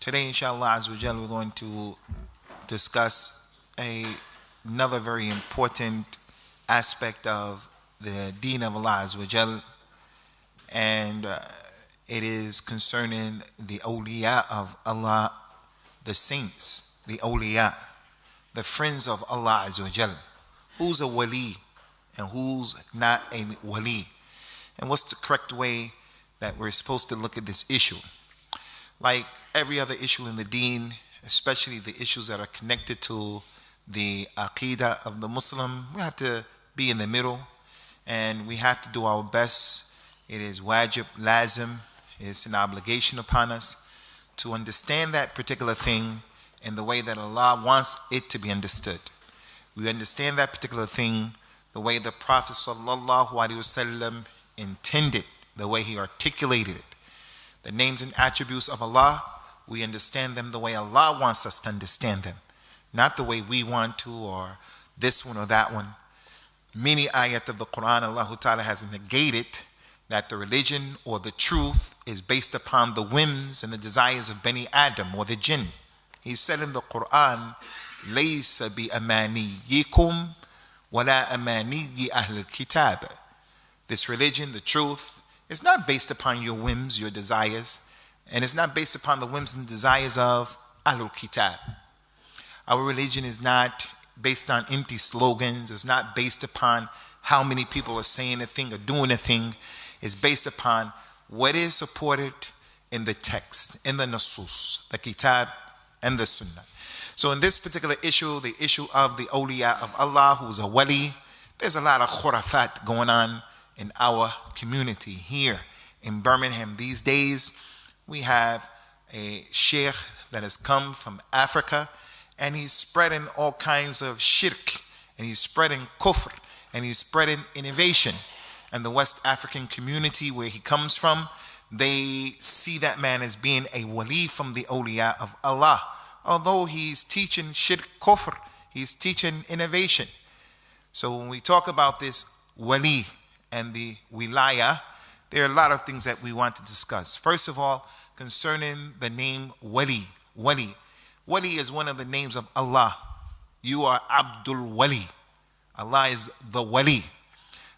Today, inshallah azza wa jal, we're going to discuss another very important aspect of the deen of Allah azza wa jal, and it is concerning the Awliya of Allah, the saints, the Awliya, the friends of Allah azza wa jal. Who's a wali and who's not a wali? And what's the correct way that we're supposed to look at this issue? Like every other issue in the deen, especially the issues that are connected to the aqidah of the Muslim, we have to be in the middle and we have to do our best. It is wajib, lazim, it's an obligation upon us to understand that particular thing in the way that Allah wants it to be understood. We understand that particular thing the way the Prophet ﷺ intended, the way he articulated it. The names and attributes of Allah, we understand them the way Allah wants us to understand them, not the way we want to, or this one or that one. Many ayat of the Quran, Allah Ta'ala has negated that the religion or the truth is based upon the whims and the desires of Bani Adam or the jinn. He said in the Quran, لَيْسَ بِأَمَانِيِّكُمْ وَلَا أَمَانِيِّ أَهْلِ الْكِتَابِ. This religion, the truth, is not based upon your whims, your desires, and it's not based upon the whims and desires of Ahlul Kitab. Our religion is not based on empty slogans. It's not based upon how many people are saying a thing or doing a thing. It's based upon what is supported in the text, in the Nusus, the Kitab and the Sunnah. So in this particular issue, the issue of the Awliya of Allah, who's a wali, there's a lot of khurafat going on in our community here in Birmingham these days. We have a Shaikh that has come from Africa, and he's spreading all kinds of shirk, and he's spreading kufr, and he's spreading innovation. And the West African community where he comes from, they see that man as being a wali from the Awliya of Allah. Although he's teaching shirk, kufr, he's teaching innovation. So when we talk about this wali and the wilaya, there are a lot of things that we want to discuss. First of all, concerning the name wali. Wali is one of the names of Allah. You are Abdul Wali. Allah is the wali,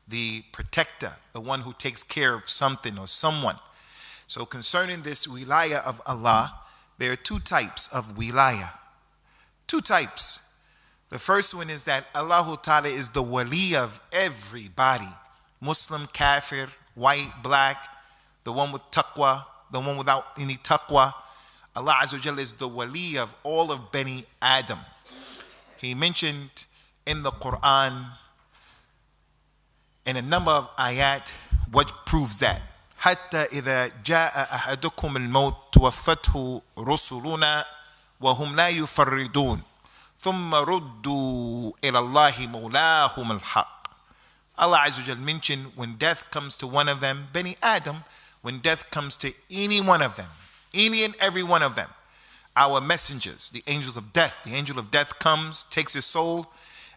the protector, the one who takes care of something or someone. So concerning this wilaya of Allah, there are two types of wilaya. Two types. The first one is that Allah Ta'ala is the wali of everybody. Muslim, kafir, white, black, the one with taqwa, the one without any taqwa. Allah Azza wa Jalla is the wali of all of Bani Adam. He mentioned in the Quran, in a number of ayat, what proves that. حتى إذا جاء أحدكم الموت توفته رسلنا وهم لا يفرطون ثم ردوا إلى الله مولاهم الحق. Allah Azza wa Jal mentioned when death comes to one of them, Bani Adam, when death comes to any one of them, any and every one of them, our messengers, the angels of death, the angel of death comes, takes his soul,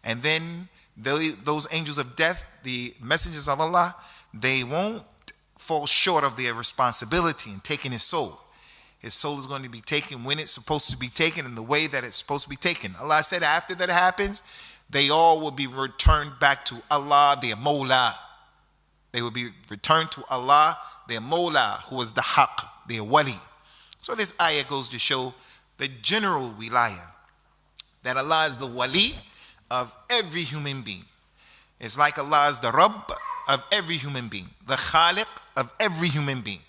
and then those angels of death, the messengers of Allah, they won't fall short of their responsibility in taking his soul. His soul is going to be taken when it's supposed to be taken, in the way that it's supposed to be taken. Allah said after that happens, they all will be returned back to Allah, their Mawla. They will be returned to Allah, their Mawla, who is the Haqq, their Wali. So this ayah goes to show the general wilaya, that Allah is the Wali of every human being. It's like Allah is the Rabb of every human being, the Khaliq of every human being.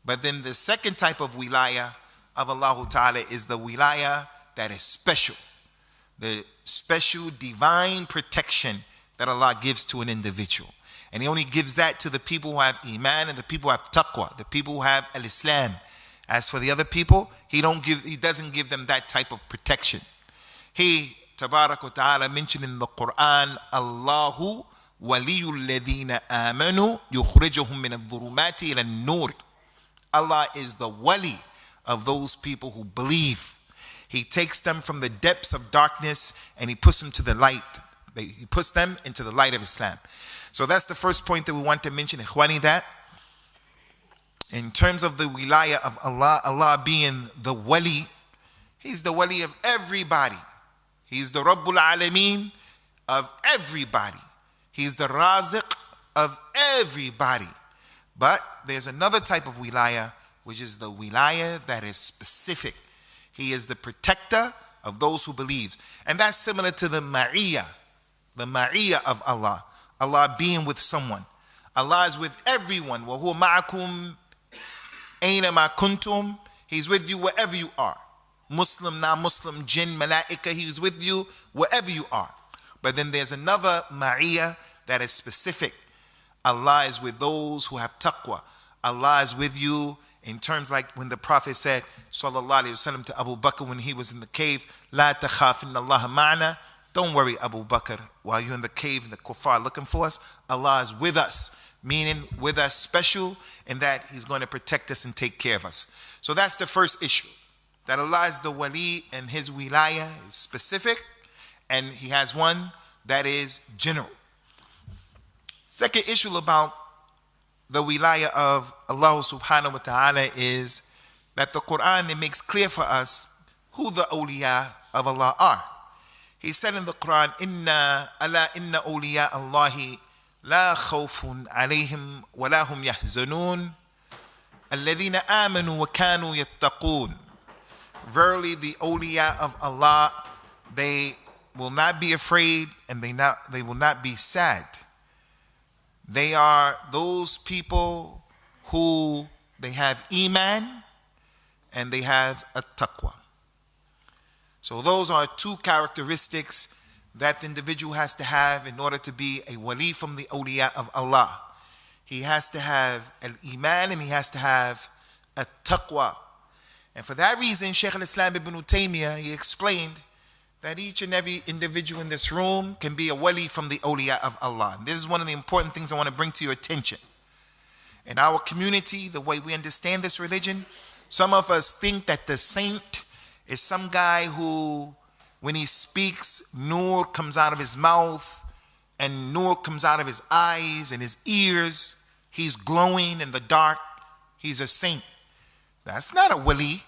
But then the second type of wilaya of Allah Ta'ala is the wilaya that is special. The special divine protection that Allah gives to an individual. And he only gives that to the people who have iman and the people who have taqwa, the people who have al-Islam. As for the other people, he doesn't give them that type of protection. He, Tabarak wa Ta'ala, mentioned in the Quran, Allahu waliyul ladhina amanu yukhrijuhum min al-dhulumati ila an-nur. Allah is the wali of those people who believe. He takes them from the depths of darkness and he puts them to the light. He puts them into the light of Islam. So that's the first point that we want to mention, Ikhwani, that In terms of the wilaya of Allah, Allah being the wali, He's the wali of everybody. He's the Rabbul Alameen of everybody. He's the Raziq of everybody. But there's another type of wilaya, which is the wilaya that is specific. He is the protector of those who believes. And that's similar to the ma'iyah of Allah. Allah being with someone. Allah is with everyone. وَهُوَ مَعَكُمْ أَيْنَمَا كُنْتُمْ. He's with you wherever you are. Muslim, non-Muslim, jinn, malaika, He's with you wherever you are. But then there's another ma'iyah that is specific. Allah is with those who have taqwa. Allah is with you in terms like when the Prophet said, sallallahu alayhi wasallam, to Abu Bakr when he was in the cave, La takhaf inna Allah ma'ana. Don't worry, Abu Bakr, while you're in the cave and the kuffar looking for us, Allah is with us, meaning with us special in that He's going to protect us and take care of us. So that's the first issue, that Allah is the wali and His wilaya is specific, and He has one that is general. Second issue about the wilaya of Allah subhanahu wa ta'ala is that the Quran, it makes clear for us who the awliya of Allah are. He said in the Quran, inna awliya Allahi la khawfun alayhim wa la hum yahzanun alladhina amanu wa kanu yattaqun. Verily the awliya of Allah, they will not be afraid and they will not be sad. They are those people who they have iman and they have a taqwa. So those are two characteristics that the individual has to have in order to be a wali from the awliya of Allah. He has to have an iman and he has to have a taqwa. And for that reason, Shaykh al-Islam ibn Taymiyyah, he explained that each and every individual in this room can be a wali from the awliya of Allah. And this is one of the important things I want to bring to your attention. In our community, the way we understand this religion, some of us think that the saint is some guy who, when he speaks, nur comes out of his mouth and nur comes out of his eyes and his ears. He's glowing in the dark. He's a saint. That's not a wali.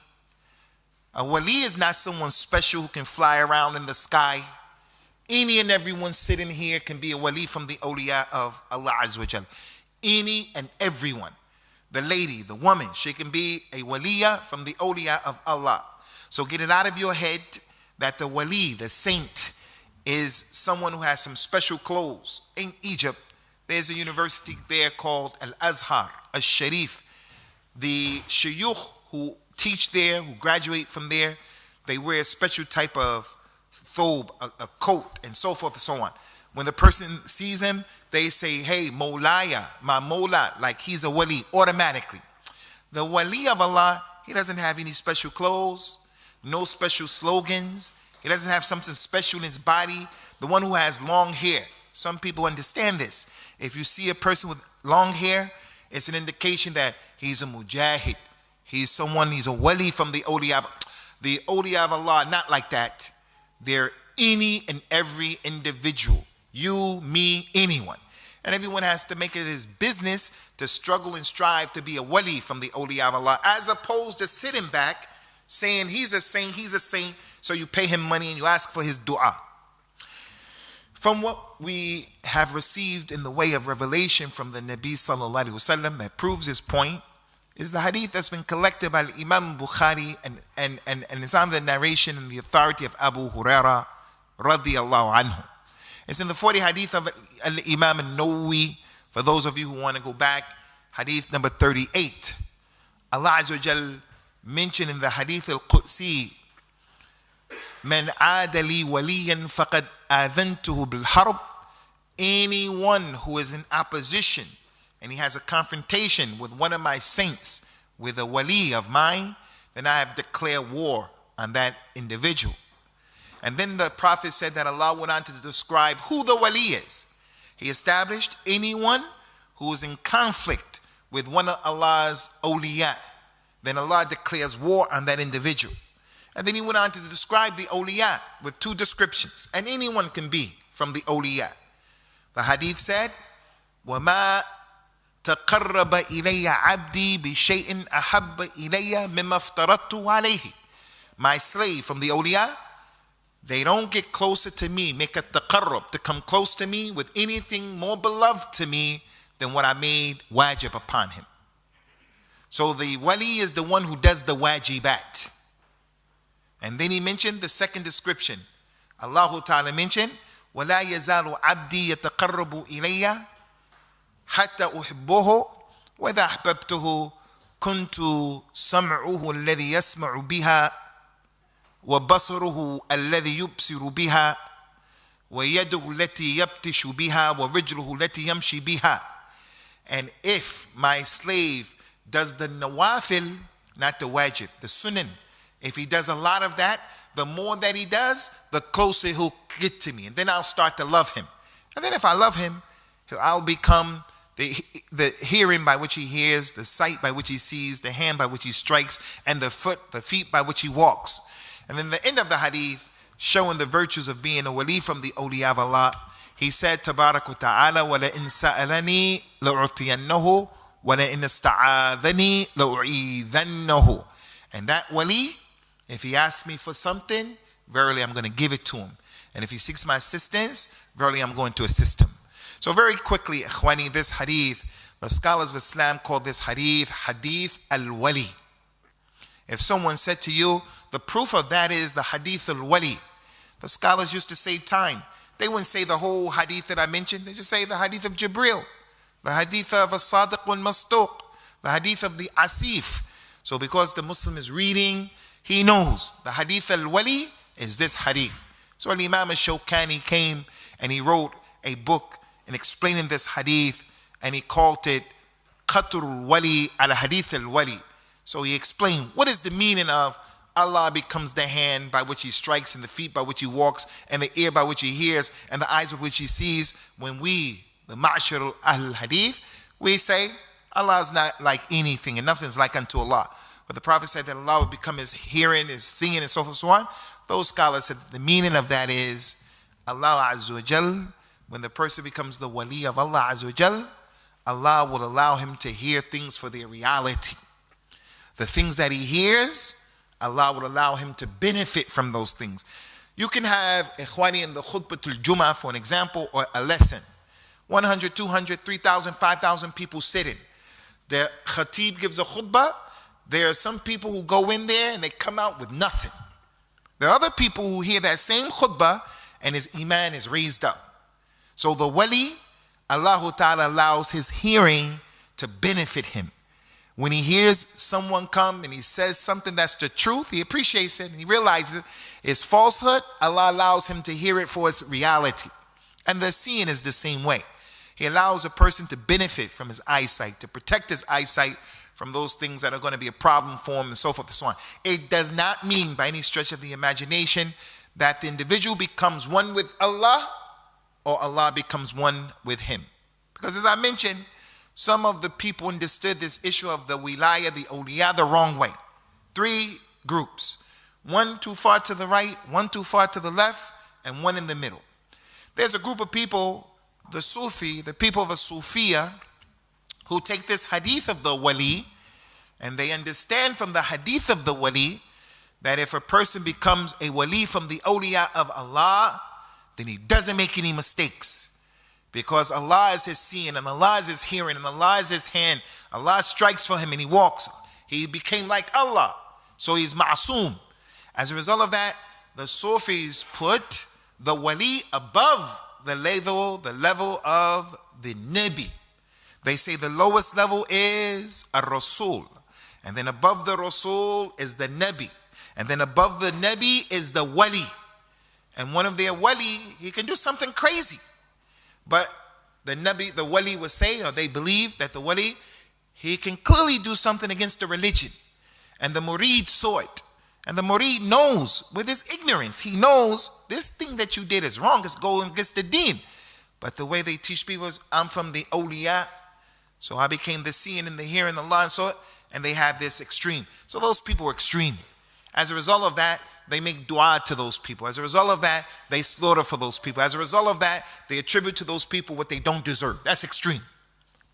A wali is not someone special who can fly around in the sky. Any and everyone sitting here can be a wali from the awliya of Allah Azza wa Jal. Any and everyone. The lady, the woman, she can be a waliya from the awliya of Allah. So get it out of your head that the wali, the saint, is someone who has some special clothes. In Egypt, there's a university there called Al-Azhar, Al-Sharif. The shuyukh who teach there, who graduate from there, they wear a special type of thobe, a coat, and so forth and so on. When the person sees him, they say, hey, Mawlaya, my Mawla, like he's a wali, automatically. The wali of Allah, he doesn't have any special clothes, no special slogans. He doesn't have something special in his body. The one who has long hair, some people understand this. If you see a person with long hair, it's an indication that he's a mujahid. He's a wali from the awliya of Allah, not like that. They're any and every individual. You, me, anyone. And everyone has to make it his business to struggle and strive to be a wali from the awliya of Allah, as opposed to sitting back saying he's a saint, so you pay him money and you ask for his dua. From what we have received in the way of revelation from the Nabi sallallahu alaihi wasallam that proves his point is the hadith that's been collected by Imam Bukhari and it's on the narration and the authority of Abu Huraira radiyallahu anhu. It's in the 40 hadith of Imam al-Nawawi. For those of you who want to go back, hadith number 38. Allah Azza wa Jal mentioned in the hadith al-Qudsi, Man aadali waliyan faqad adhantuhu bil harb. Anyone who is in opposition and he has a confrontation with one of my saints, with a wali of mine, then I have declared war on that individual. And then the Prophet said that Allah went on to describe who the wali is. He established anyone who is in conflict with one of Allah's awliya, then Allah declares war on that individual. And then he went on to describe the awliya with two descriptions, and anyone can be from the awliya. The hadith said, وَمَا تقرب إلي عبدي بشيء أحب إلي مما افترضت عليه. My slave from the Awliya, they don't get closer to me, make a taqarrub, to come close to me with anything more beloved to me than what I made wajib upon him. So the wali is the one who does the wajibat. And then he mentioned the second description. Allah Ta'ala mentioned, وَلَا يَزَالُ عَبْدِي يَتَقَرَّبُ إِلَيَّ حَتَّى أُحِبُّهُ وَإِذَا أَحْبَبْتُهُ كُنْتُ سَمْعُهُ الَّذِي يَسْمَعُ بِهَا وَبَصَرُهُ الَّذِي يُبْصِرُ بِهَا وَيَدُهُ الَّتِي يَبْتِشُ بِهَا وَرِجْلُهُ الَّتِي يَمْشِي بِهَا. And if my slave does the nawafil, not the wajib, the sunan, if he does a lot of that, the more that he does, the closer he'll get to me. And then I'll start to love him. And then if I love him, I'll become the hearing by which he hears, the sight by which he sees, the hand by which he strikes, and the feet by which he walks. And then the end of the hadith, showing the virtues of being a wali from the awliya of Allah, he said, Tabarak wa ta'ala, وَلَئِن سَأَلَنِي لَأُعْطِيَنَّهُ وَلَئِنْ اسْتَعَاذَنِي لَأُعِيذَنَّهُ. And that wali, if he asks me for something, verily I'm going to give it to him. And if he seeks my assistance, verily I'm going to assist him. So very quickly, ikhwani, this hadith, the scholars of Islam call this hadith, hadith al-wali. If someone said to you, the proof of that is the hadith al-wali. The scholars used to save time. They wouldn't say the whole hadith that I mentioned. They just say the hadith of Jibril, the hadith of as-sadiq wal-masduq, the hadith of the asif. So because the Muslim is reading, he knows the hadith al-wali is this hadith. So Imam al-Shawkani came and he wrote a book in explaining this hadith, and he called it Qatr al-Wali al-Hadith al-Wali. So he explained what is the meaning of Allah becomes the hand by which he strikes, and the feet by which he walks, and the ear by which he hears, and the eyes by which he sees. When we, the Ma'ashar al-Hadith, we say Allah is not like anything and nothing's like unto Allah. But the Prophet said that Allah would become his hearing, his singing, and so forth and so on. Those scholars said the meaning of that is Allah Azza wa Jal, when the person becomes the wali of Allah Azza wa Jal, Allah will allow him to hear things for their reality. The things that he hears, Allah will allow him to benefit from those things. You can have ikhwani in the khutbatul Jummah, for an example, or a lesson. 100, 200, 3,000, 5,000 people sitting. The khatib gives a khutbah. There are some people who go in there and they come out with nothing. There are other people who hear that same khutbah and his iman is raised up. So the wali, Allah Ta'ala allows his hearing to benefit him. When he hears someone come and he says something that's the truth, he appreciates it and he realizes it's falsehood, Allah allows him to hear it for its reality. And the seeing is the same way. He allows a person to benefit from his eyesight, to protect his eyesight from those things that are going to be a problem for him, and so forth and so on. It does not mean by any stretch of the imagination that the individual becomes one with Allah or Allah becomes one with him. Because as I mentioned, some of the people understood this issue of the wilaya, the awliya, the wrong way. 3 groups. One too far to the right, one too far to the left, and one in the middle. There's a group of people, the Sufi, the people of a Sufiya, who take this hadith of the wali, and they understand from the hadith of the wali that if a person becomes a wali from the awliya of Allah, then he doesn't make any mistakes. Because Allah is his seeing, and Allah is his hearing, and Allah is his hand. Allah strikes for him and he walks. He became like Allah. So he's ma'soom. As a result of that, the Sufis put the wali above the level of the Nabi. They say the lowest level is a Rasul. And then above the Rasul is the Nabi. And then above the Nabi is the wali. And one of their wali, he can do something crazy. But the Nabi, the wali would say, or they believe that the wali, he can clearly do something against the religion. And the murid saw it. And the murid knows with his ignorance, he knows this thing that you did is wrong. It's going against the deen. But the way they teach people is, I'm from the awliya. So I became the seeing and the hearing, Allah and so it. And they have this extreme. So those people were extreme. As a result of that, they make dua to those people. As a result of that, they slaughter for those people. As a result of that, they attribute to those people what they don't deserve. That's extreme.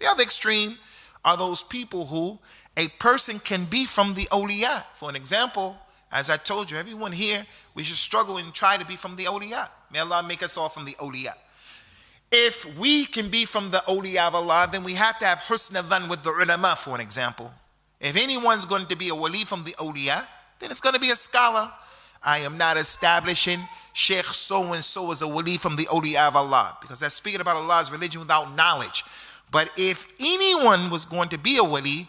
The other extreme are those people who a person can be from the Awliya. For an example, as I told you, everyone here, we should struggle and try to be from the Awliya. May Allah make us all from the Awliya. If we can be from the Awliya of Allah, then we have to have husn adhan with the ulama, for an example. If anyone's going to be a wali from the Awliya, then it's going to be a scholar. I am not establishing Shaikh so-and-so as a wali from the Awliya of Allah, because that's speaking about Allah's religion without knowledge. But if anyone was going to be a wali,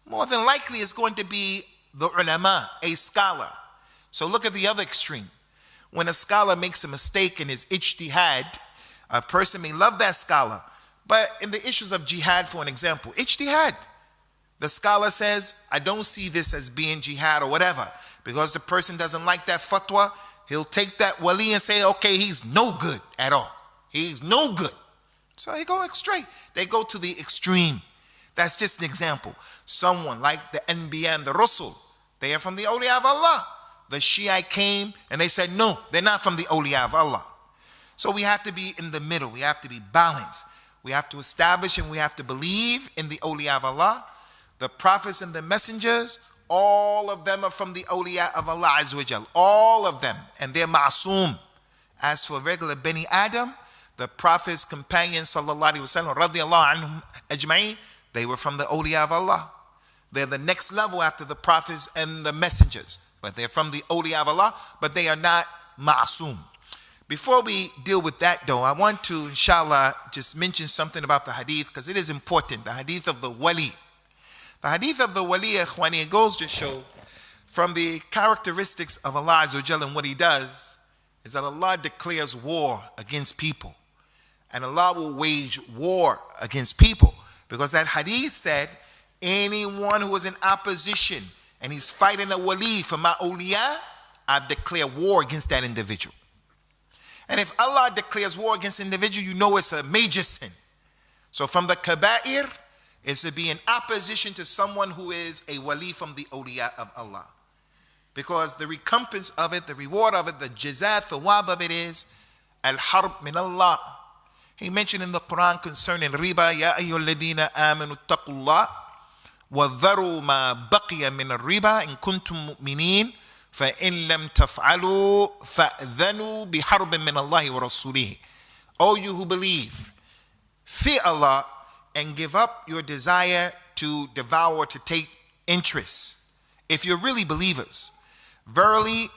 more than likely it's going to be the ulama, a scholar. So look at the other extreme. When a scholar makes a mistake in his ijtihad, a person may love that scholar. But in the issues of jihad, for an example, ijtihad, the scholar says, I don't see this as being jihad or whatever. Because the person doesn't like that fatwa, he'll take that wali and say, okay, he's no good at all. He's no good. So they go straight. They go to the extreme. That's just an example. Someone like the Anbiya and the Rasul, they are from the Awliya of Allah. The Shia came and they said, no, they're not from the Awliya of Allah. So we have to be in the middle. We have to be balanced. We have to establish and we have to believe in the Awliya of Allah. The prophets and the messengers, all of them are from the Awliya of Allah Azza wa Jal. All of them. And they're ma'soom. As for regular Bani Adam, the prophets, companions, sallallahu alayhi wa sallam, radiyallahu anhum ajma'in, they were from the Awliya of Allah. They're the next level after the prophets and the messengers. But they're from the Awliya of Allah, but they are not ma'soom. Before we deal with that though, I want to, inshallah, just mention something about the hadith, because it is important, the hadith of the wali. The hadith of the wali, ikhwani, it goes to show from the characteristics of Allah Azza wa Jalla and what he does, is that Allah declares war against people. And Allah will wage war against people. Because that hadith said, anyone who is in opposition and he's fighting a wali for my awliya, I've declared war against that individual. And if Allah declares war against an individual, you know it's a major sin. So from the kaba'ir is to be in opposition to someone who is a wali from the awliya of Allah. Because the recompense of it, the reward of it, the jaza, thawab of it is al-harb min Allah. He mentioned in the Quran concerning riba, Ya ayyuhalladhina amanu taqullah wa dharu ma baqiya min al-riba in kuntum mu'minin fa in lam taf'alu fa'dhanu biharbin min Allahi wa rasulihi. O you who believe, fear Allah and give up your desire to devour, to take interest. If you're really believers, verily,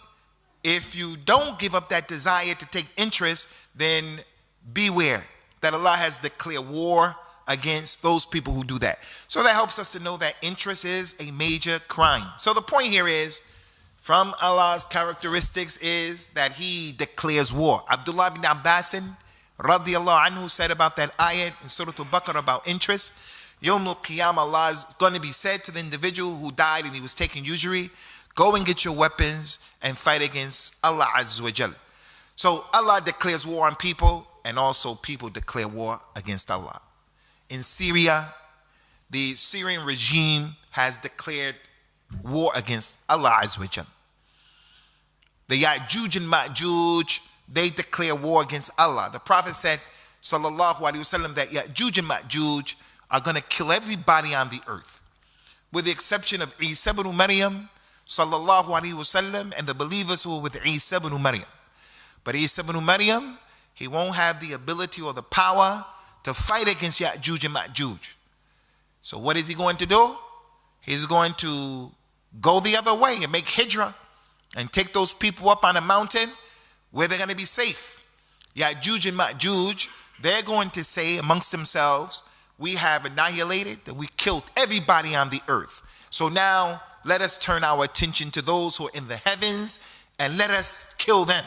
if you don't give up that desire to take interest, then beware that Allah has declared war against those people who do that. So that helps us to know that interest is a major crime. So the point here is, from Allah's characteristics is that he declares war. Abdullah bin Abbas radiyallahu anhu said about that ayat in Surah Al-Baqarah about interest, Yawm al-Qiyamah, Allah is going to be said to the individual who died and he was taking usury, go and get your weapons and fight against Allah Azza wa Jal. So Allah declares war on people, and also people declare war against Allah. In Syria, the Syrian regime has declared war against Allah Azza wa Jal. The Ya'juj and Ma'juj, they declare war against Allah. The Prophet said, sallallahu alaihi wasallam, that Ya'juj and Ma'juj are going to kill everybody on the earth, with the exception of Isa ibn Maryam, sallallahu alaihi wasallam, and the believers who are with Isa ibn Maryam. But Isa ibn Maryam, he won't have the ability or the power to fight against Ya'juj and Ma'juj. So what is he going to do? He's going to go the other way and make hijrah and take those people up on a mountain where they're going to be safe. Ya'juj and Ma'juj, they're going to say amongst themselves, we have annihilated, that we killed everybody on the earth. So now let us turn our attention to those who are in the heavens and let us kill them.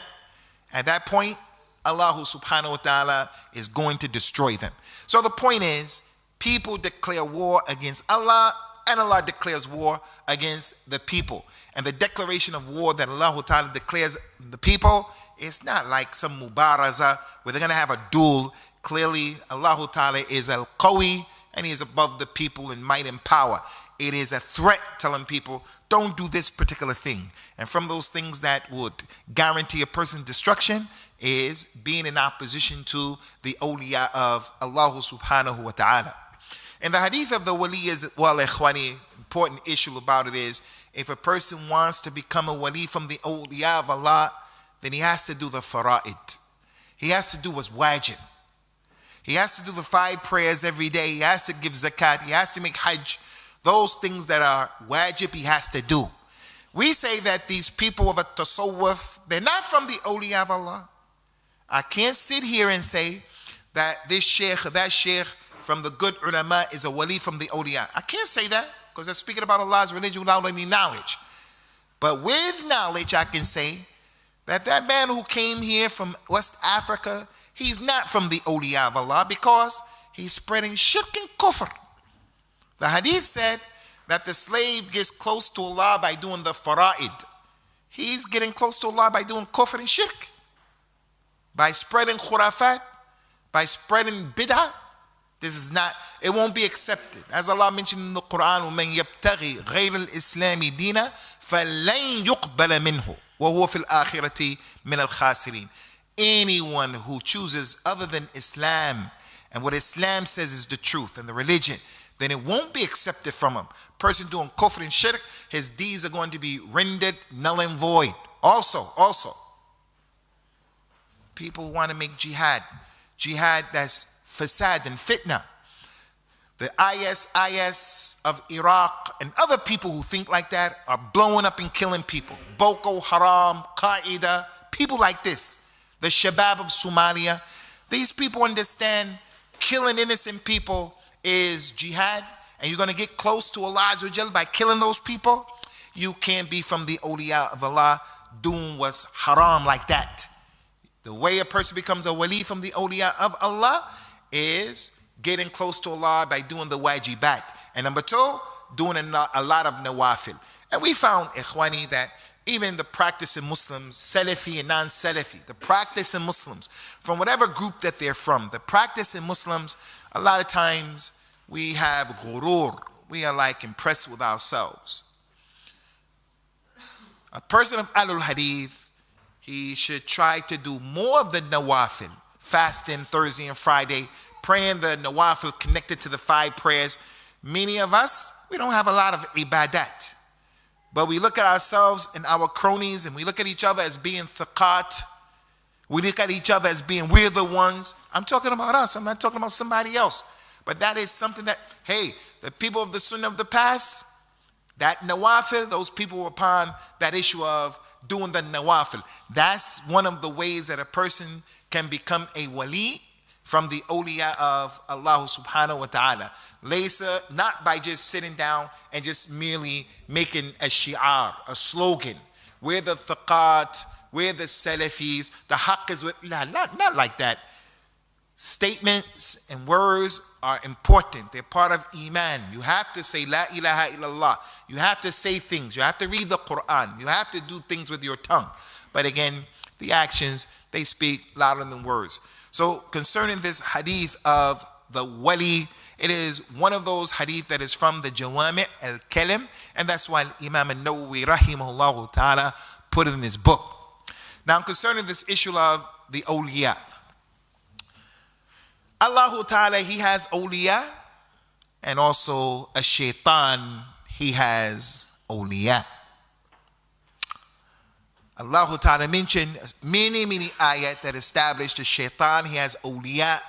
At that point, Allah subhanahu wa ta'ala is going to destroy them. So the point is, people declare war against Allah, and Allah declares war against the people. And the declaration of war that Allah ta'ala declares the people is not like some mubaraza where they're going to have a duel. Clearly, Allah ta'ala is al-qawi, and he is above the people in might and power. It is a threat telling people, don't do this particular thing. And from those things that would guarantee a person's destruction is being in opposition to the awliya of Allah subhanahu wa ta'ala. And the hadith of the wali is, well, ikhwani, important issue about it is, if a person wants to become a wali from the awliya of Allah, then he has to do the fara'id. He has to do what's wajib. He has to do the 5 prayers every day. He has to give zakat. He has to make hajj. Those things that are wajib, he has to do. We say that these people of a tasawwuf, they're not from the awliya of Allah. I can't sit here and say that this sheikh or that sheikh from the good ulama is a wali from the awliya. I can't say that because they're speaking about Allah's religion without any knowledge. But with knowledge, I can say that that man who came here from West Africa, he's not from the awliya of Allah because he's spreading shirk and kufr. The hadith said that the slave gets close to Allah by doing the fara'id. He's getting close to Allah by doing kufr and shirk, by spreading khurafat, by spreading bid'ah. This is not, it won't be accepted. As Allah mentioned in the Quran, وَمَنْ يَبْتَغِي غَيْرَ الْإِسْلَامِ دِينًا فَلَنْ يُقْبَلَ مِنْهُ وَهُوَ فِي الْآخِرَةِ مِنَ الْخَاسِرِينَ. Anyone who chooses other than Islam, and what Islam says is the truth and the religion, then it won't be accepted from him. Person doing kufr and shirk, his deeds are going to be rendered null and void. Also, people want to make jihad that's fasad and fitna. The IS of Iraq and other people who think like that are blowing up and killing people. Boko Haram, Qaeda, people like this. The Shabab of Somalia. These people understand killing innocent people is jihad, and you're going to get close to Allah Azza wa Jal by killing those people. You can't be from the awliya of Allah doing what's haram like that. The way a person becomes a wali from the awliya of Allah is getting close to Allah by doing the wajibat. And number 2, doing a lot of nawafil. And we found, ikhwani, that even the practicing Muslims, Salafi and non-Salafi, the practicing Muslims, from whatever group that they're from, the practicing Muslims, a lot of times we have ghurur. We are like impressed with ourselves. A person of Ahlul Hadith, he should try to do more of the nawafil, fasting Thursday and Friday, praying the nawafil connected to the 5 prayers. Many of us, we don't have a lot of ibadat. But we look at ourselves and our cronies, and we look at each other as being thaqat. We look at each other as being, we're the ones. I'm talking about us. I'm not talking about somebody else. But that is something that, hey, the people of the sunnah of the past, that nawafil, those people were upon that issue of doing the nawafil. That's one of the ways that a person can become a wali from the awliya of Allah subhanahu wa ta'ala. Laysa, not by just sitting down and just merely making a shi'ar, a slogan. We're the thaqat, we're the salafis, the haqq is with, not like that. Statements and words are important. They're part of iman. You have to say la ilaha illallah. You have to say things. You have to read the Quran. You have to do things with your tongue. But again, the actions, they speak louder than words. So concerning this hadith of the wali, it is one of those hadith that is from the Jawami' al-Kalim, and that's why Imam al-Nawawi rahimahullah ta'ala put it in his book. Now concerning this issue of the awliya, Allah ta'ala, he has awliya, and also a shaitan, he has awliya. Allah ta'ala mentioned many ayat that established the shaitan, he has awliya.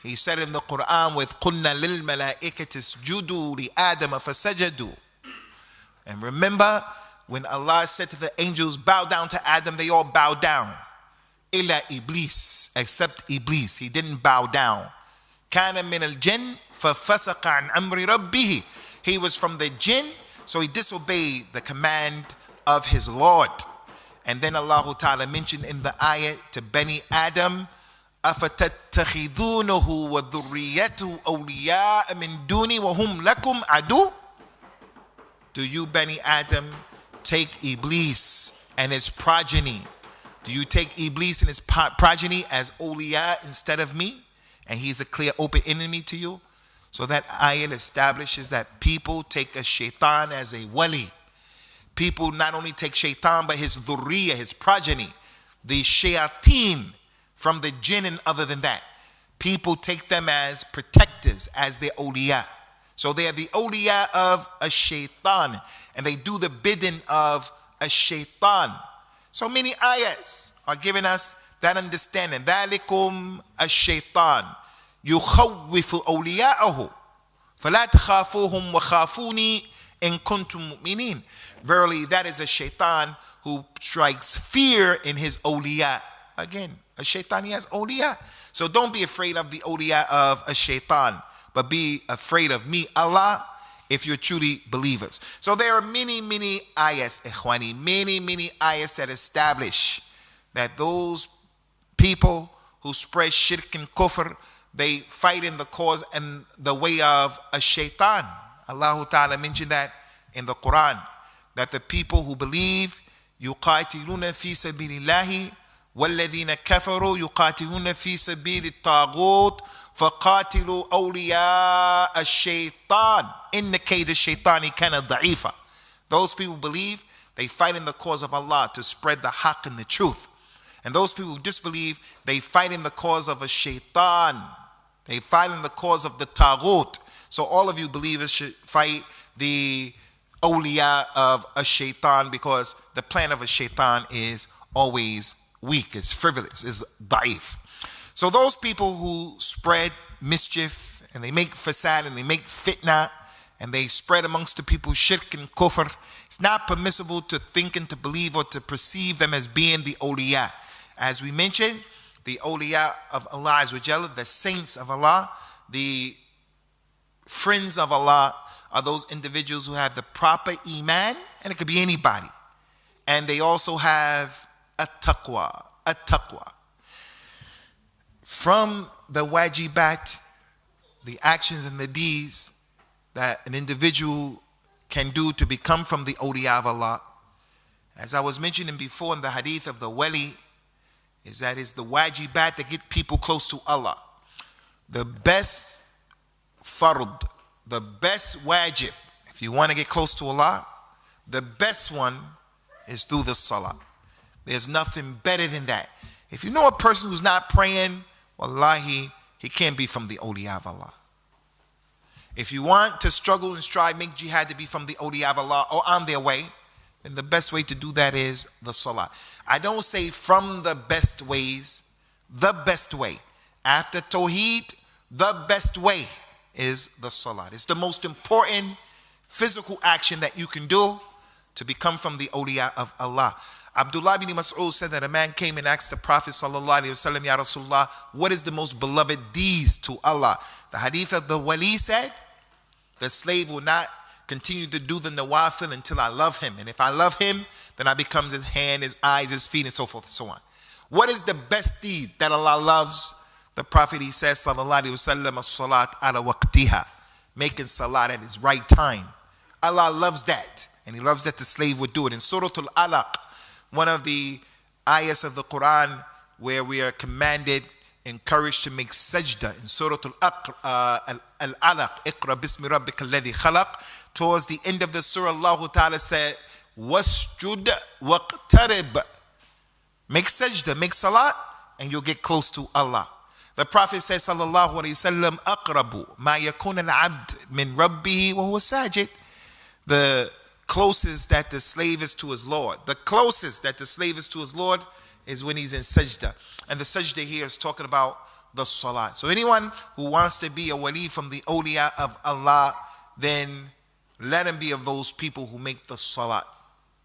He said in the Quran with قُلْنَا لِلْمَلَائِكَةِ اسْجُدُوا لِآدَمَ فَسَجَدُوا. And remember when Allah said to the angels, bow down to Adam, they all bowed down. إِلَّا Iblis, except Iblis, he didn't bow down. كَانَ مِنَ الْجِنِّ فَفَسَقَ عَنْ أَمْرِ رَبِّهِ. He was from the jinn, so he disobeyed the command of his Lord. And then Allah Ta'ala mentioned in the ayat to Bani Adam, أَفَتَتَّخِذُونَهُ وَذُرِّيَّتُهُ أَوْلِيَاءَ مِن دُونِي وَهُمْ لَكُمْ عَدُوٌّ. Do you, Bani Adam, take Iblis and his progeny? Do you take Iblis and his progeny as awliya instead of me? And he's a clear open enemy to you? So that ayat establishes that people take a shaitan as a wali. People not only take shaitan, but his dhurriya, his progeny, the shayateen from the jinn and other than that. people take them as protectors, as their awliya. So they are the awliya of a shaitan, and they do the bidding of a shaitan. So many ayahs are giving us that understanding. ذَلِكُمْ الشَّيْطَانِ يُخَوِّفُ أَوْلِيَاءَهُ فَلَا تَخَافُوهُمْ وَخَافُونِي إِن كُنْتُم مُؤْمِنِينَ. Verily, that is a shaitan who strikes fear in his awliya. Again, a shaitan, he has awliya. So don't be afraid of the awliya of a shaitan, but be afraid of me, Allah, if you're truly believers. So there are many, many ayahs, ikhwani, many ayahs that establish that those people who spread shirk and kufr, they fight in the cause and the way of a shaitan. Allah Ta'ala mentioned that in the Quran, that the people who believe, يُقَاتِلُونَ فِي سَبِيلِ اللَّهِ وَالَّذِينَ كَفَرُوا يُقَاتِلُونَ فِي سَبِيلِ الطَّاغُوتِ فَقَاتِلُوا أَوْلِيَاءَ الشَّيْطَانِ إِنَّ كَيْدَ الشَّيْطَانِ كَانَ ضَعِيفًا. Those people believe, they fight in the cause of Allah to spread the haqq and the truth. And those people who disbelieve, they fight in the cause of a shaitan. They fight in the cause of the taghut. So all of you believers should fight the awliya of a shaitan, because the plan of a shaitan is always weak, it's frivolous, it's da'if. So those people who spread mischief and they make fasad and they make fitna and they spread amongst the people shirk and kufr, it's not permissible to think and to believe or to perceive them as being the awliya. As we mentioned, the awliya of Allah Azza wa Jalla, the saints of Allah, the friends of Allah, are those individuals who have the proper iman, and it could be anybody. And they also have a taqwa. From the wajibat, the actions and the deeds that an individual can do to become from the awliya of Allah, as I was mentioning before in the hadith of the wali, is that it's the wajibat that get people close to Allah. The best fard, the best wajib, if you want to get close to Allah, the best one is through the salah. There's nothing better than that. If you know a person who's not praying, wallahi, he can't be from the awliya of Allah. If you want to struggle and strive, make jihad to be from the awliya of Allah or on their way, then the best way to do that is the salah. I don't say from the best ways, the best way. After tawheed, the best way is the salat. It's the most important physical action that you can do to become from the awliya of Allah. Abdullah bin Mas'ud said that a man came and asked the Prophet sallallahu alaihi wasallam, Ya Rasulullah, what is the most beloved deeds to Allah? The hadith of the wali said, the slave will not continue to do the nawafil until I love him. And if I love him, then I become his hand, his eyes, his feet, and so forth and so on. What is the best deed that Allah loves? The Prophet, he says, sallallahu alaihi wasallam, as-salat ala waqtiha, making salat at his right time. Allah loves that, and he loves that the slave would do it. In Surah Al-Alaq, one of the ayahs of the Quran where we are commanded, encouraged to make sajda, in Surah Al-Alaq, Iqra bismi rabbika alladhi khalaq, towards the end of the surah, Allah Ta'ala said, wasjud waqtarib. Make sajda, make salat, and you'll get close to Allah. The Prophet says, sallallahu alayhi wasallam, aqrabu ma yakun al-abd min rabbihi wa huwa sajid. The closest that the slave is to his Lord, the closest that the slave is to his Lord is when he's in sajda. And the sajda here is talking about the salat. So anyone who wants to be a wali from the awliya of Allah, then let him be of those people who make the salat.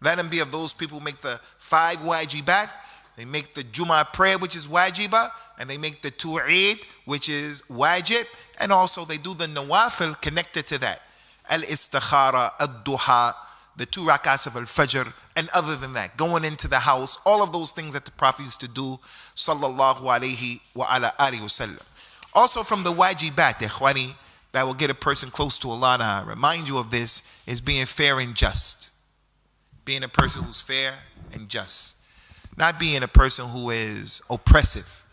Let him be of those people who make the 5 wajibat. They make the Jummah prayer, which is wajibah, and they make the 2 Eid, which is wajib, and also they do the nawafil connected to that. Al-istikhara, ad-duha, the 2 rakats of al-fajr, and other than that, going into the house, all of those things that the Prophet used to do, sallallahu alayhi wa ala alihi wa sallam. Also from the wajibat, ikhwani, that will get a person close to Allah, and I remind you of this, is being fair and just. Being a person who's fair and just. Not being a person who is oppressive.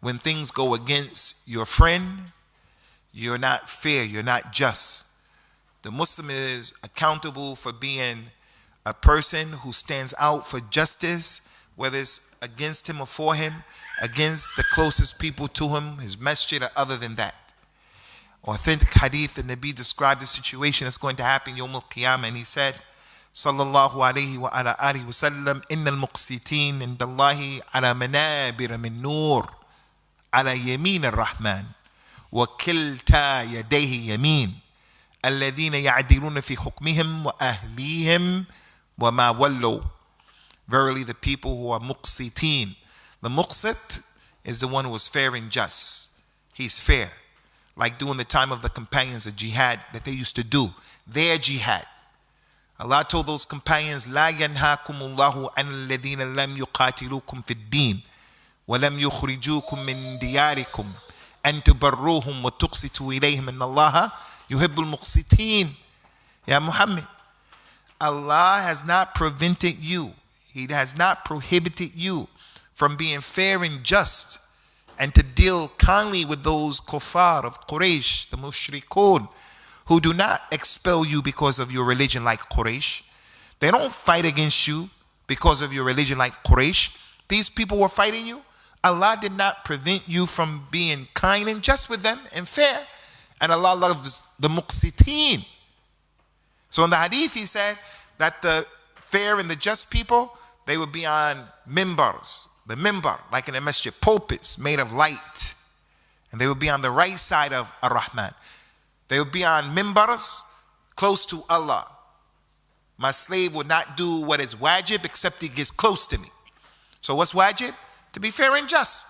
When things go against your friend, you're not fair, you're not just. The Muslim is accountable for being a person who stands out for justice, whether it's against him or for him, against the closest people to him, his masjid, or other than that. Authentic hadith, the Nabi described the situation that's going to happen Yawm al-Qiyamah, and he said, Sallallahu alayhi wa ala alihi wa sallam, Inna al-muqsitin indallahi ala manabir min nur, ala yamin al-Rahman, wa kilta yadayhi yamin, alladhina ya'diluna fi hukmihim wa ahlihim wa ma wallu. Verily the people who are muqsitin. The muqsit is the one who is fair and just. He's fair. Like during the time of the companions of jihad that they used to do. Their jihad. Allah told those companions, لا ينهاكم الله عن الذين لم يقاتلوكم في الدين ولم يخرجوكم من دياركم أن تبروهم وتقسطوا إليهم إن الله يحب المقسطين. Ya Muhammad, Allah has not prevented you. He has not prohibited you from being fair and just and to deal kindly with those kuffar of Quraysh, the mushrikun, who do not expel you because of your religion like Quraysh. They don't fight against you because of your religion like Quraysh. These people were fighting you. Allah did not prevent you from being kind and just with them and fair. And Allah loves the muqsiteen. So in the hadith he said that the fair and the just people, they would be on mimbars. The mimbar, like in a masjid, pulpits made of light. And they would be on the right side of Ar-Rahman. They would be on mimbars close to Allah. My slave would not do what is wajib except he gets close to me. So what's wajib? To be fair and just.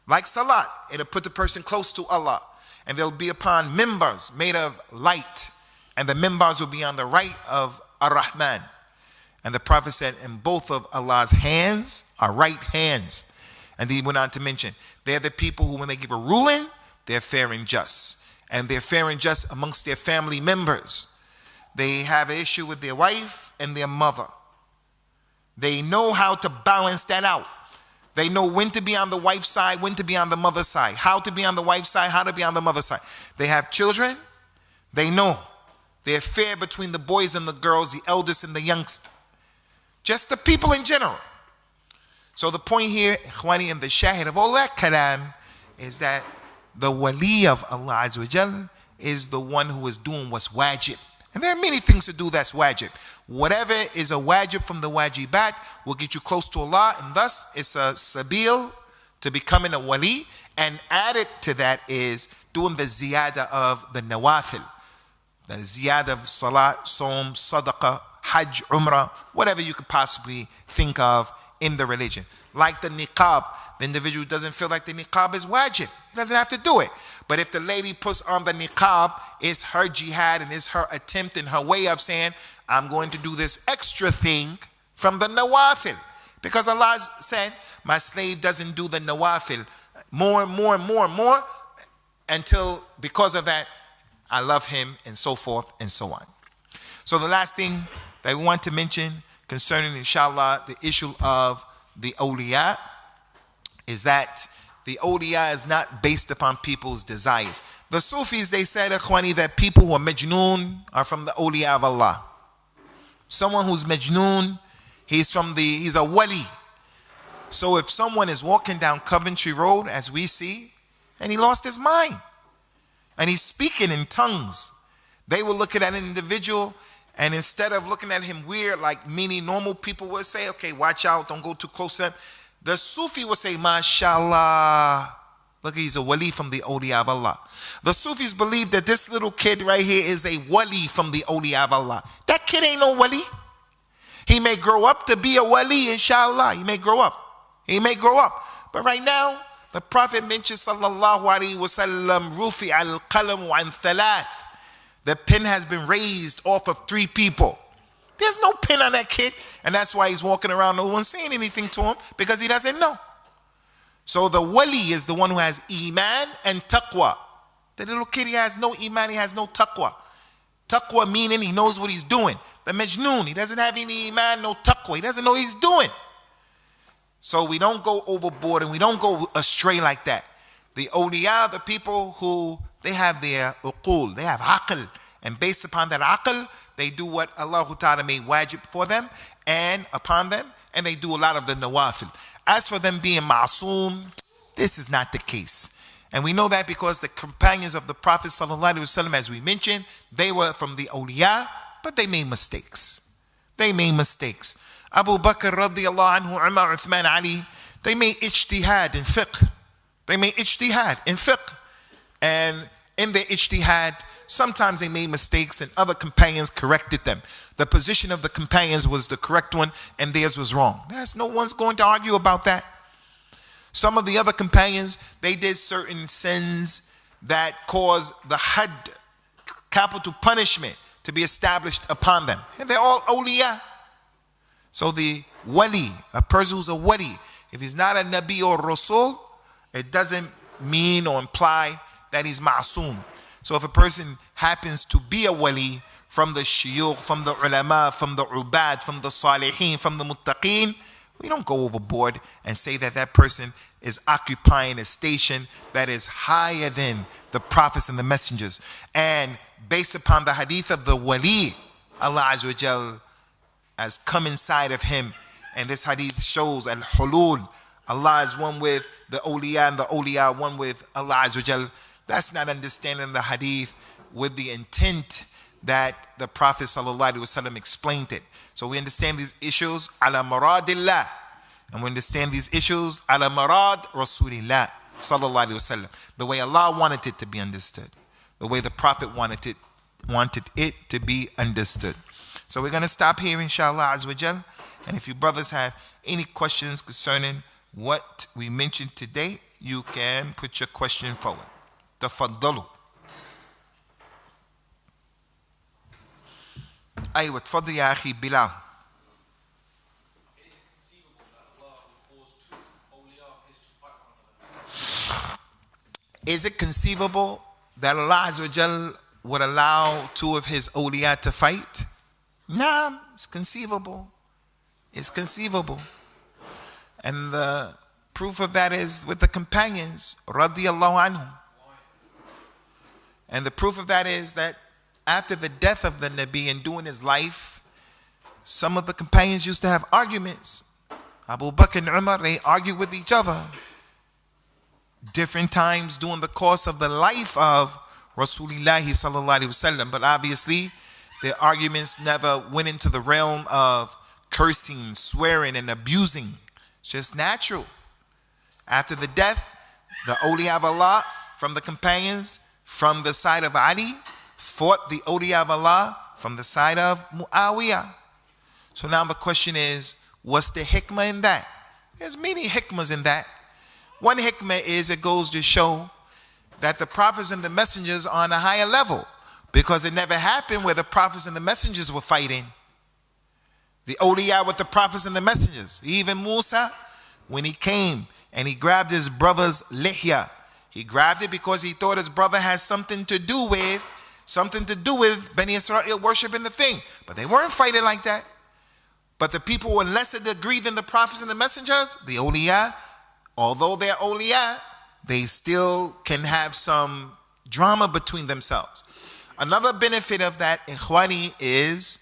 Like salat, it'll put the person close to Allah. And they'll be upon mimbars made of light. And the mimbars will be on the right of Ar-Rahman. And the Prophet said, and both of Allah's hands are right hands. And he went on to mention, they're the people who when they give a ruling, they're fair and just. And they're fair and just amongst their family members. They have an issue with their wife and their mother. They know how to balance that out. They know when to be on the wife's side, when to be on the mother's side, how to be on the wife's side, how to be on the mother's side. They have children. They know. They're fair between the boys and the girls, the eldest and the youngster. Just the people in general. So the point here, Ikhwani, and the shahid of all that kalam is that the wali of Allah Azza wa Jal is the one who is doing what's wajib. And there are many things to do that's wajib. Whatever is a wajib from the wajibat will get you close to Allah, and thus it's a sabil to becoming a wali. And added to that is doing the ziyada of the nawafil. The ziyada of salat, som, sadaqah, hajj, umrah, whatever you could possibly think of in the religion. Like the niqab, the individual doesn't feel like the niqab is wajib. He doesn't have to do it. But if the lady puts on the niqab, it's her jihad and it's her attempt and her way of saying, I'm going to do this extra thing from the nawafil. Because Allah said, my slave doesn't do the nawafil more and more and more and more until because of that, I love him and so forth and so on. So the last thing that we want to mention concerning, inshallah, the issue of the Awliya is that the Awliya is not based upon people's desires. The Sufis, they said, Ikhwani, that people who are majnoon are from the Awliya of Allah. Someone who's majnoon, he's a wali. So if someone is walking down Coventry Road, as we see, and he lost his mind, and he's speaking in tongues, they will look at an individual, and instead of looking at him weird, like many normal people would say, okay, watch out, don't go too close to him. The Sufi would say, mashallah, look, he's a wali from the Awliya of Allah. The Sufis believe that this little kid right here is a wali from the Awliya of Allah. That kid ain't no wali. He may grow up to be a wali, inshallah. He may grow up. He may grow up. But right now, the Prophet mentioned, sallallahu alaihi wasallam, rufi al-qalam an thalath. The pen has been raised off of 3 people. There's no pen on that kid. And that's why he's walking around, no one saying anything to him, because he doesn't know. So the wali is the one who has iman and taqwa. The little kid, he has no iman, he has no taqwa. Taqwa meaning he knows what he's doing. The majnoon, he doesn't have any iman, no taqwa. He doesn't know what he's doing. So we don't go overboard and we don't go astray like that. The awliya, the people who, they have their uqul, they have aql. And based upon that aql, they do what Allah Ta'ala made wajib for them and upon them. and they do a lot of the nawafil. As for them being ma'soom, this is not the case. And we know that because the companions of the Prophet ﷺ, as we mentioned, they were from the Awliya, but they made mistakes. They made mistakes. Abu Bakr radiallahu anhu, Umar, Uthman, Ali, they made ijtihad in fiqh. They made ijtihad in fiqh. And in their ijtihad, sometimes they made mistakes and other companions corrected them. The position of the companions was the correct one and theirs was wrong. No one's going to argue about that. Some of the other companions, they did certain sins that caused the had, capital punishment, to be established upon them. And they're all awliya. So the wali, a person who's a wali, if he's not a nabi or rasul, it doesn't mean or imply that he's ma'soom. So if a person happens to be a wali from the shuyukh, from the ulama, from the ubad, from the salihin, from the muttaqeen, we don't go overboard and say that that person is occupying a station that is higher than the prophets and the messengers. And based upon the hadith of the wali, Allah Azza wa Jal has come inside of him. And this hadith shows al-hulul. Allah is one with the awliya and the awliya one with Allah Azza wa Jal. That's not understanding the hadith with the intent that the Prophet ﷺ explained it. So we understand these issues ala maradillah. And we understand these issues ala marad Rasulillah sallallahu alaihi wasallam. The way Allah wanted it to be understood. The way the Prophet wanted it to be understood. So we're going to stop here, inshallah azza wa jal. And if you brothers have any questions concerning what we mentioned today, you can put your question forward. Tafaddalu. أيوة تفضل يا أخي بلال. Is it conceivable that Allah Azza wa Jal would allow two of his awliya to fight? Nah, it's conceivable. It's conceivable. And the proof of that is with the companions, radiyallahu anhum. And the proof of that is that after the death of the Nabi and during his life, some of the companions used to have arguments. Abu Bakr and Umar, they argued with each other. Different times during the course of the life of Rasulullah sallallahu alaihi wasallam. But obviously, their arguments never went into the realm of cursing, swearing, and abusing. It's just natural. After the death, the awliya of Allah from the companions, from the side of Ali, fought the awliya of Allah from the side of Muawiyah. So now the question is, what's the hikmah in that? There's many hikmahs in that. One hikmah is it goes to show that the prophets and the messengers are on a higher level, because it never happened where the prophets and the messengers were fighting. The awliya with the prophets and the messengers. Even Musa, when he came and he grabbed his brother's lihya, he grabbed it because he thought his brother had something to do with Bani Israel worshiping the thing. But they weren't fighting like that. But the people were lesser degree than the prophets and the messengers, the awliya, although they're awliya, they still can have some drama between themselves. Another benefit of that, ikhwani, is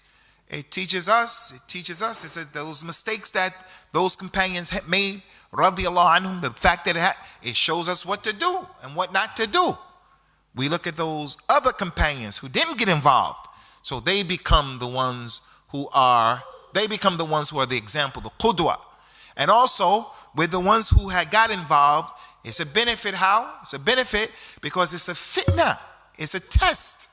it teaches us, it said those mistakes that those companions had made, radiyallahu anhum, the fact that it shows us what to do and what not to do. We look at those other companions who didn't get involved, so they become the ones who are the example, the qudwa. And also, with the ones who had got involved, it's a benefit. How? It's a benefit because it's a fitna. It's a test.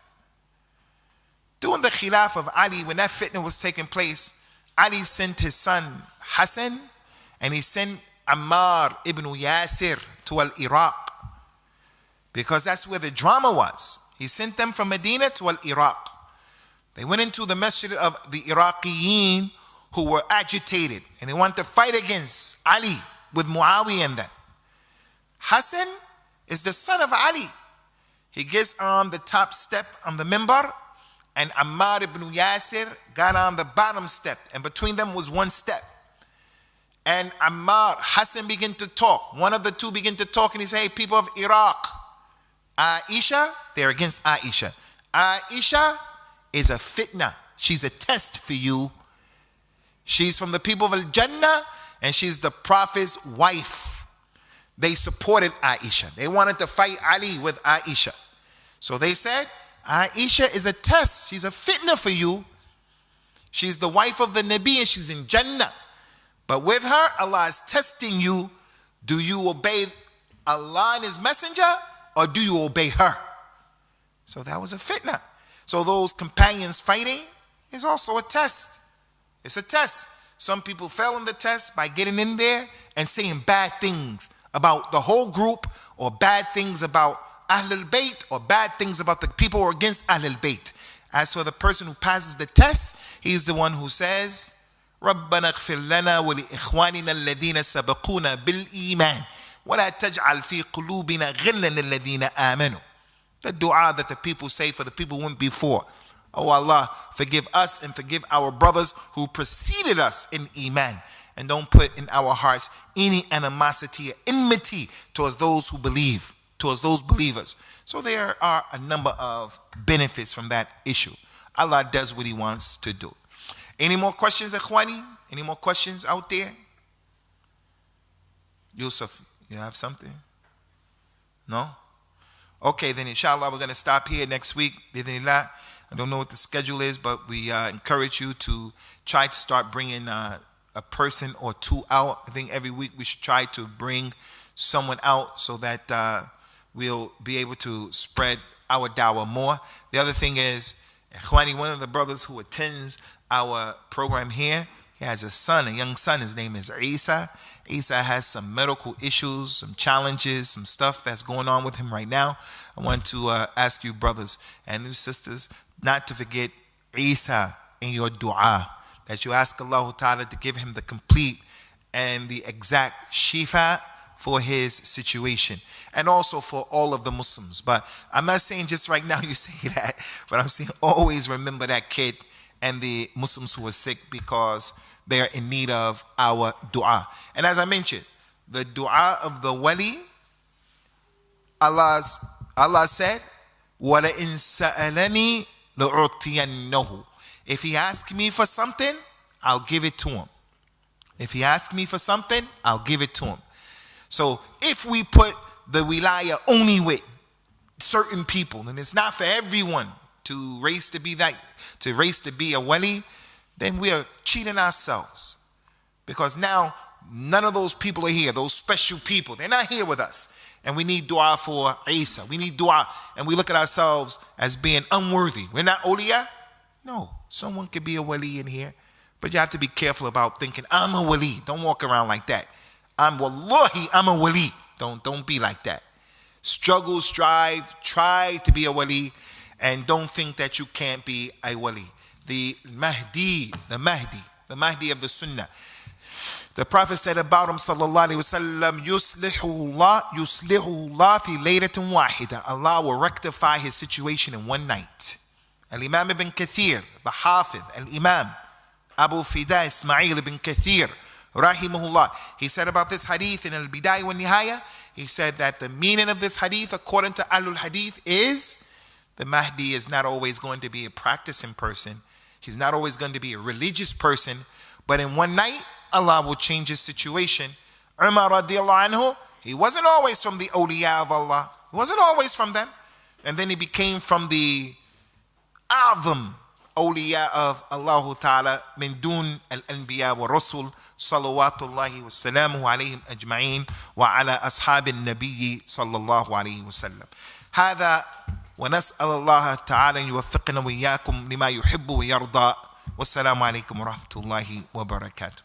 During the khilaf of Ali, when that fitna was taking place, Ali sent his son Hassan and he sent Ammar ibn Yasir to Iraq, because that's where the drama was. He sent them from Medina to Iraq. They went into the masjid of the Iraqiyin who were agitated and they wanted to fight against Ali with Muawiyah and them. Hassan is the son of Ali. He gets on the top step on the minbar, and Ammar ibn Yasir got on the bottom step, and between them was one step. And Hassan began to talk. One of the two began to talk, and he said, hey, people of Iraq, Aisha, they're against Aisha. Aisha is a fitna. She's a test for you. She's from the people of Al-Jannah, and she's the Prophet's wife. They supported Aisha. They wanted to fight Ali with Aisha. So they said, Aisha is a test. She's a fitna for you. She's the wife of the Nabi and she's in Jannah. But with her, Allah is testing you. Do you obey Allah and His Messenger, or do you obey her? So that was a fitna. So those companions fighting is also a test. It's a test. Some people fell in the test by getting in there and saying bad things about the whole group, or bad things about Ahlul Bayt, or bad things about the people who are against Ahlul Bayt. As for the person who passes the test, he's the one who says, رَبَّنَا اغْفِرْ لَنَا وَلِإِخْوَانِنَا الَّذِينَ سَبَقُونَا بِالْإِيمَانِ وَلَا تَجْعَلْ فِي قُلُوبِنَا غِلًّا لِلَّذِينَ آمَنُوا. The dua that the people say for the people who went before. Oh Allah, forgive us and forgive our brothers who preceded us in Iman. And don't put in our hearts any animosity or enmity towards those who believe, towards those believers. So there are a number of benefits from that issue. Allah does what He wants to do. Any more questions, Ikhwani? Any more questions out there? Yusuf, you have something? No? Okay, then inshallah we're going to stop here next week. Bienvenue. I don't know what the schedule is, but we encourage you to try to start bringing a person or two out. I think every week we should try to bring someone out so that we'll be able to spread our dawah more. The other thing is, Ikhwani, one of the brothers who attends our program here, he has a son, a young son. His name is Isa. Isa has some medical issues, some challenges, some stuff that's going on with him right now. I want to ask you brothers and you sisters not to forget Isa in your dua, that you ask Allah Ta'ala to give him the complete and the exact shifa for his situation, and also for all of the Muslims. But I'm not saying just right now you say that, but I'm saying always remember that kid and the Muslims who are sick, because they are in need of our dua. And as I mentioned, the dua of the wali, Allah said, وَلَئِن سَأَلَنِي لَأُعْطِيَنَّهُ. If he asks me for something, I'll give it to him. If he asks me for something, I'll give it to him. So if we put the wilaya only with certain people, and it's not for everyone to race to be a wali, then we are cheating ourselves. Because now none of those people are here, those special people. They're not here with us. And we need dua for Isa. We need dua, and we look at ourselves as being unworthy. We're not Awliya. No, someone could be a wali in here. But you have to be careful about thinking, I'm a wali. Don't walk around like that. Wallahi, I'm a wali. Don't be like that. Struggle, strive, try to be a wali, and don't think that you can't be a wali. The Mahdi of the Sunnah. The Prophet said about him, sallallahu alaihi wasallam, yuslihu Allah fi laylatin wahida. Allah will rectify his situation in one night. Al-Imam ibn Kathir, the Hafiz, Al-Imam Abu Fida Ismail ibn Kathir, rahimahullah, he said about this hadith in Al-Bidayah wa Nihaya, he said that the meaning of this hadith, according to Ahlul Hadith, is the Mahdi is not always going to be a practicing person. He's not always going to be a religious person, but in one night, Allah will change his situation. Umar radiallahu anhu, he wasn't always from the Awliya of Allah. He wasn't always from them. And then he became from the A'zam Awliya of Allah Ta'ala, min dun al-anbiya wa rasul, salawatullahi wa salamuhu alayhim ajma'in, wa ala ashabin nabiyyi sallallahu alayhi wa sallam. هذا ونسأل الله تعالى أن يوفقنا وإياكم لما يحب ويرضى. والسلام عليكم ورحمة الله وبركاته.